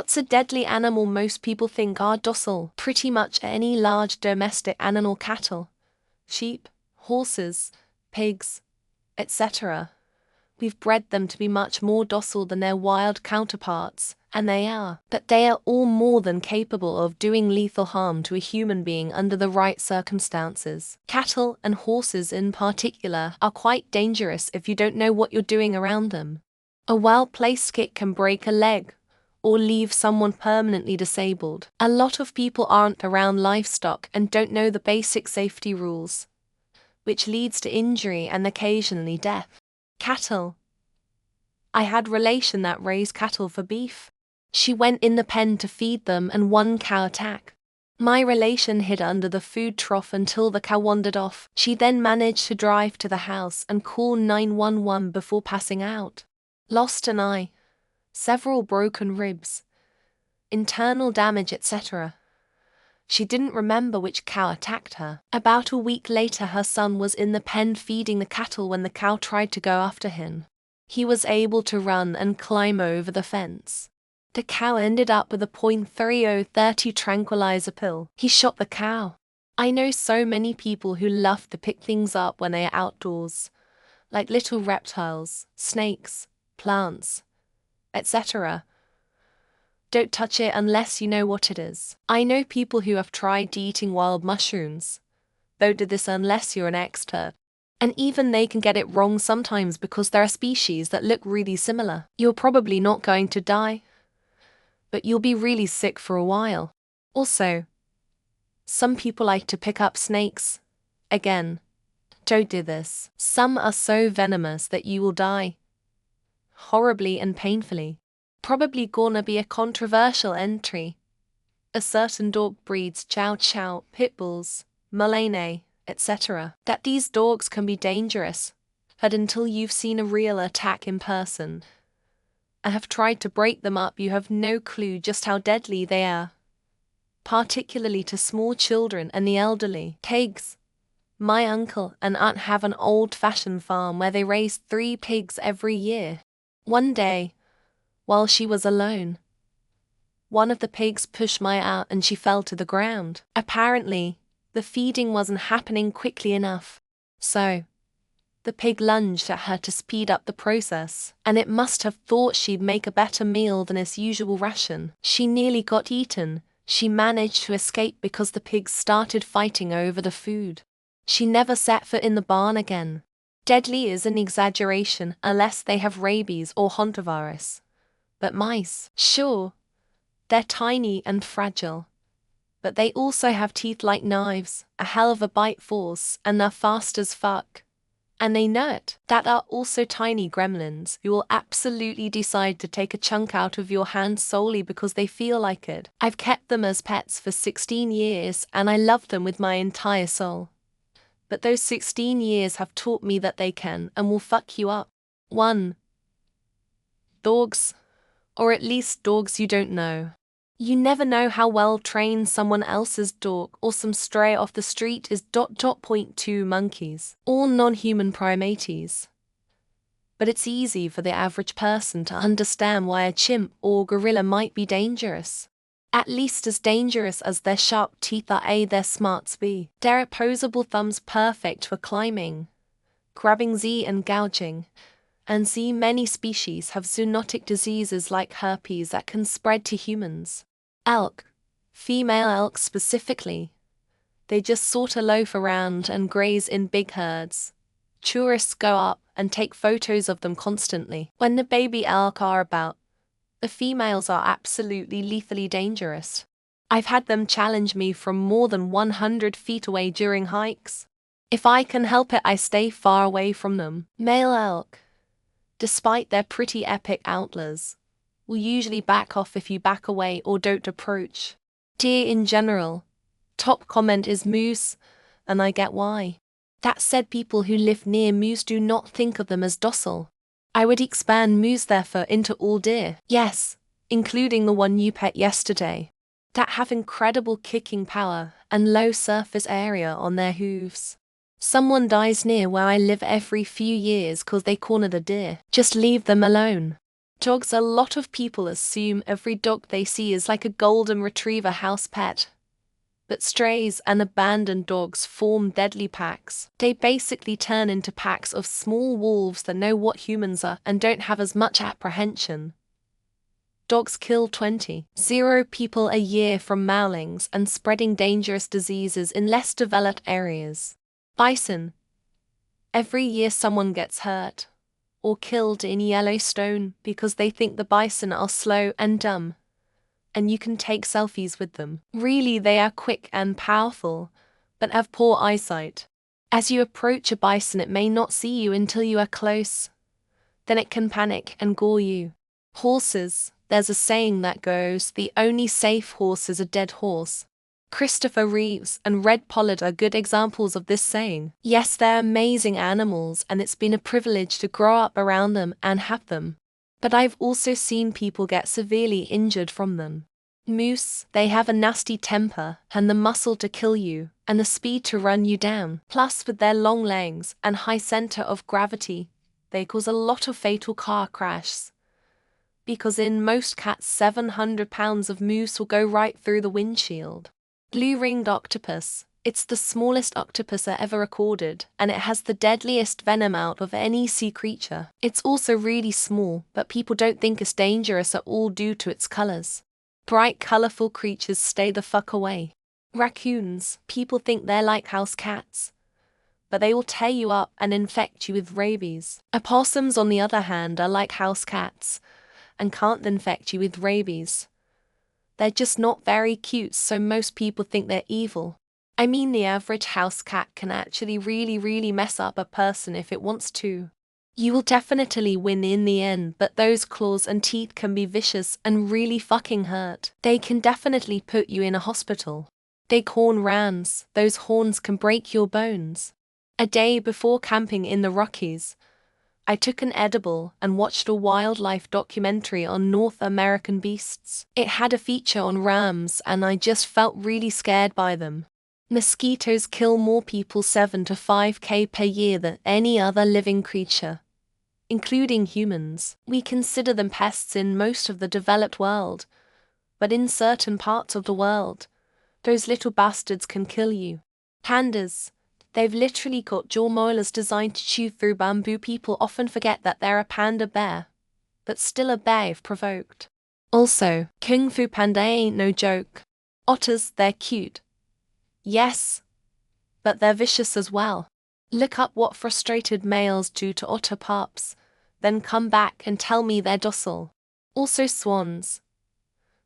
What's a deadly animal most people think are docile? Pretty much any large domestic animal: cattle, sheep, horses, pigs, etc. We've bred them to be much more docile than their wild counterparts, and they are. But they are all more than capable of doing lethal harm to a human being under the right circumstances. Cattle, and horses in particular, are quite dangerous if you don't know what you're doing around them. A well-placed kick can break a leg, or leave someone permanently disabled. A lot of people aren't around livestock and don't know the basic safety rules, which leads to injury and occasionally death. Cattle. I had a relation that raised cattle for beef. She went in the pen to feed them and one cow attacked. My relation hid under the food trough until the cow wandered off. She then managed to drive to the house and call 911 before passing out. Lost an eye, several broken ribs, internal damage, etc. She didn't remember which cow attacked her. About a week later, her son was in the pen feeding the cattle when the cow tried to go after him. He was able to run and climb over the fence. The cow ended up with a .3030 tranquilizer pill. He shot the cow. I know so many people who love to pick things up when they are outdoors, like little reptiles, snakes, plants, etc. Don't touch it unless you know what it is. I know people who have tried eating wild mushrooms. Don't do this unless you're an expert. And even they can get it wrong sometimes because there are species that look really similar. You're probably not going to die, but you'll be really sick for a while. Also, some people like to pick up snakes. Again, don't do this. Some are so venomous that you will die horribly and painfully. Probably gonna be a controversial entry. A certain dog breeds Chow Chow, Pit Bulls, Malinois, etc. That these dogs can be dangerous, but until you've seen a real attack in person and have tried to break them up, you have no clue just how deadly they are, particularly to small children and the elderly. Pigs. My uncle and aunt have an old-fashioned farm where they raise 3 pigs every year. One day, while she was alone, one of the pigs pushed my aunt and she fell to the ground. Apparently, the feeding wasn't happening quickly enough, so the pig lunged at her to speed up the process, and it must have thought she'd make a better meal than its usual ration. She nearly got eaten. She managed to escape because the pigs started fighting over the food. She never set foot in the barn again. Deadly is an exaggeration unless they have rabies or hantavirus. But mice, sure, they're tiny and fragile, but they also have teeth like knives, a hell of a bite force, and they're fast as fuck. And they know it. That are also tiny gremlins who will absolutely decide to take a chunk out of your hand solely because they feel like it. I've kept them as pets for 16 years and I love them with my entire soul. But those 16 years have taught me that they can and will fuck you up. 1. Dogs. Or at least dogs you don't know. You never know how well trained someone else's dog or some stray off the street is. 2 monkeys. All non-human primates. But it's easy for the average person to understand why a chimp or gorilla might be dangerous. At least as dangerous as their sharp teeth are their smarts be. Their opposable thumbs perfect for climbing, grabbing and gouging. And many species have zoonotic diseases like herpes that can spread to humans. Elk, female elk specifically. They just sort of loaf around and graze in big herds. Tourists go up and take photos of them constantly. When the baby elk are about, the females are absolutely lethally dangerous. I've had them challenge me from more than 100 feet away during hikes. If I can help it, I stay far away from them. Male elk, despite their pretty epic antlers, will usually back off if you back away or don't approach. Deer in general. Top comment is moose, and I get why. That said, people who live near moose do not think of them as docile. I would expand moose therefore into all deer. Yes, including the one you pet yesterday. That have incredible kicking power and low surface area on their hooves. Someone dies near where I live every few years cause they cornered a deer. Just leave them alone. Dogs. A lot of people assume every dog they see is like a golden retriever house pet. But strays and abandoned dogs form deadly packs. They basically turn into packs of small wolves that know what humans are and don't have as much apprehension. Dogs kill 20,000 people a year from maulings and spreading dangerous diseases in less developed areas. Bison. Every year someone gets hurt or killed in Yellowstone because they think the bison are slow and dumb, and you can take selfies with them. Really, they are quick and powerful, but have poor eyesight. As you approach a bison, it may not see you until you are close. Then it can panic and gore you. Horses. There's a saying that goes, "The only safe horse is a dead horse." Christopher Reeves and Red Pollard are good examples of this saying. Yes, they're amazing animals, and it's been a privilege to grow up around them and have them. But I've also seen people get severely injured from them. Moose. They have a nasty temper and the muscle to kill you and the speed to run you down. Plus, with their long legs and high center of gravity, they cause a lot of fatal car crashes. Because in most cats, 700 pounds of moose will go right through the windshield. Blue-ringed octopus. It's the smallest octopus ever recorded, and it has the deadliest venom out of any sea creature. It's also really small, but people don't think it's dangerous at all due to its colors. Bright, colorful creatures, stay the fuck away. Raccoons. People think they're like house cats, but they will tear you up and infect you with rabies. Opossums, on the other hand, are like house cats and can't infect you with rabies. They're just not very cute, so most people think they're evil. I mean, the average house cat can actually really mess up a person if it wants to. You will definitely win in the end, but those claws and teeth can be vicious and really fucking hurt. They can definitely put you in a hospital. Bighorn rams. Those horns can break your bones. A day before camping in the Rockies, I took an edible and watched a wildlife documentary on North American beasts. It had a feature on rams, and I just felt really scared by them. Mosquitoes kill more people 7 to 5K per year than any other living creature, including humans. We consider them pests in most of the developed world, but in certain parts of the world, those little bastards can kill you. Pandas. They've literally got jaw molars designed to chew through bamboo. People often forget that they're a panda bear, but still a bear if provoked. Also, Kung Fu Panda ain't no joke. Otters, they're cute. Yes, but they're vicious as well. Look up what frustrated males do to otter pups, then come back and tell me they're docile. Also swans.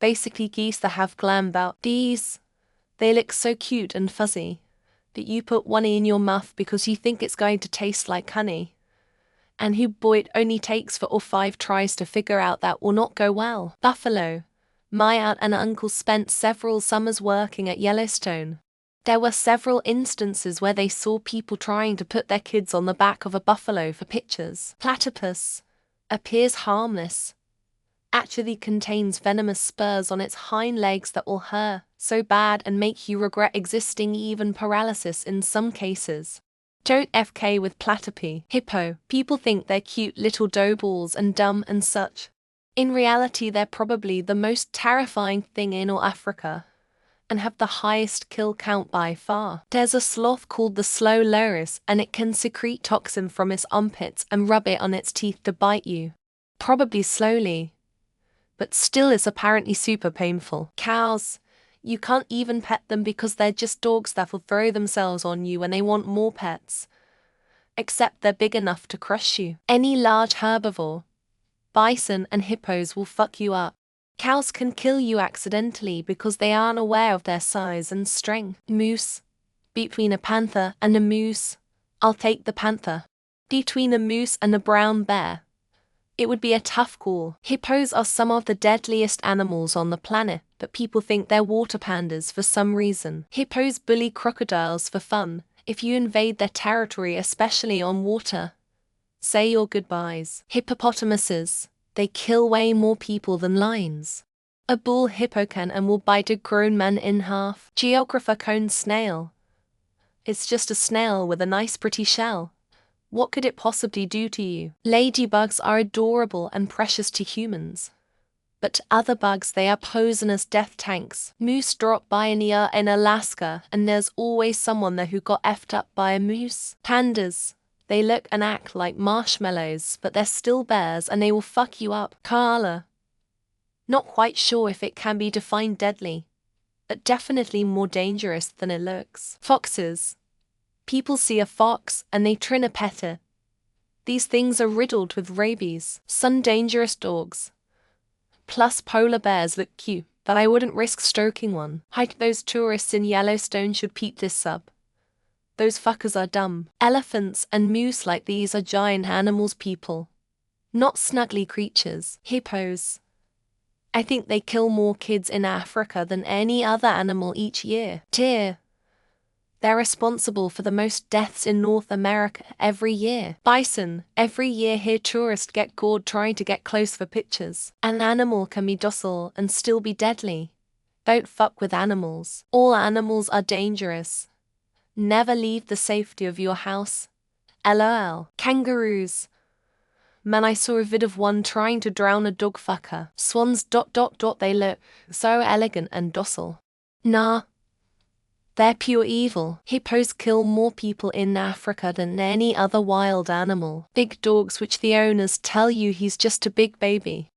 Basically geese that have glam about these. They look so cute and fuzzy that you put one in your mouth because you think it's going to taste like honey. And who boy, it only takes 4 or 5 tries to figure out that will not go well. Buffalo. My aunt and uncle spent several summers working at Yellowstone. There were several instances where they saw people trying to put their kids on the back of a buffalo for pictures. Platypus. Appears harmless. Actually contains venomous spurs on its hind legs that will hurt so bad and make you regret existing, even paralysis in some cases. Don't FK with platypi. Hippo. People think they're cute little dough balls and dumb and such. In reality, they're probably the most terrifying thing in all Africa and have the highest kill count by far. There's a sloth called the slow loris, and it can secrete toxin from its armpits and rub it on its teeth to bite you. Probably slowly, but still is apparently super painful. Cows. You can't even pet them because they're just dogs that will throw themselves on you when they want more pets. Except they're big enough to crush you. Any large herbivore, bison and hippos, will fuck you up. Cows can kill you accidentally because they aren't aware of their size and strength. Moose. Between a panther and a moose, I'll take the panther. Between a moose and a brown bear, it would be a tough call. Hippos are some of the deadliest animals on the planet, but people think they're water pandas for some reason. Hippos bully crocodiles for fun. If you invade their territory, especially on water, say your goodbyes. Hippopotamuses. They kill way more people than lions. A bull hippo can and will bite a grown man in half. Geographer cone snail. It's just a snail with a nice pretty shell, What could it possibly do to you? Ladybugs are adorable and precious to humans. But to other bugs, they are poisonous death tanks. Moose drop by in Alaska, and there's always someone there who got effed up by a moose. Pandas. They look and act like marshmallows, but they're still bears and they will fuck you up. Koala. Not quite sure if it can be defined deadly, but definitely more dangerous than it looks. Foxes. People see a fox and they try to pet it. These things are riddled with rabies. Some dangerous dogs. Plus polar bears look cute, but I wouldn't risk stroking one. Those tourists in Yellowstone should peep this up. Those fuckers are dumb. Elephants and moose like these are giant animals, people. Not snuggly creatures. Hippos. I think they kill more kids in Africa than any other animal each year. Deer. They're responsible for the most deaths in North America every year. Bison. Every year here tourists get gored trying to get close for pictures. An animal can be docile and still be deadly. Don't fuck with animals. All animals are dangerous. Never leave the safety of your house. LOL. Kangaroos. Man, I saw a vid of one trying to drown a dog fucker. Swans. They look so elegant and docile. Nah. They're pure evil. Hippos kill more people in Africa than any other wild animal. Big dogs which the owners tell you he's just a big baby.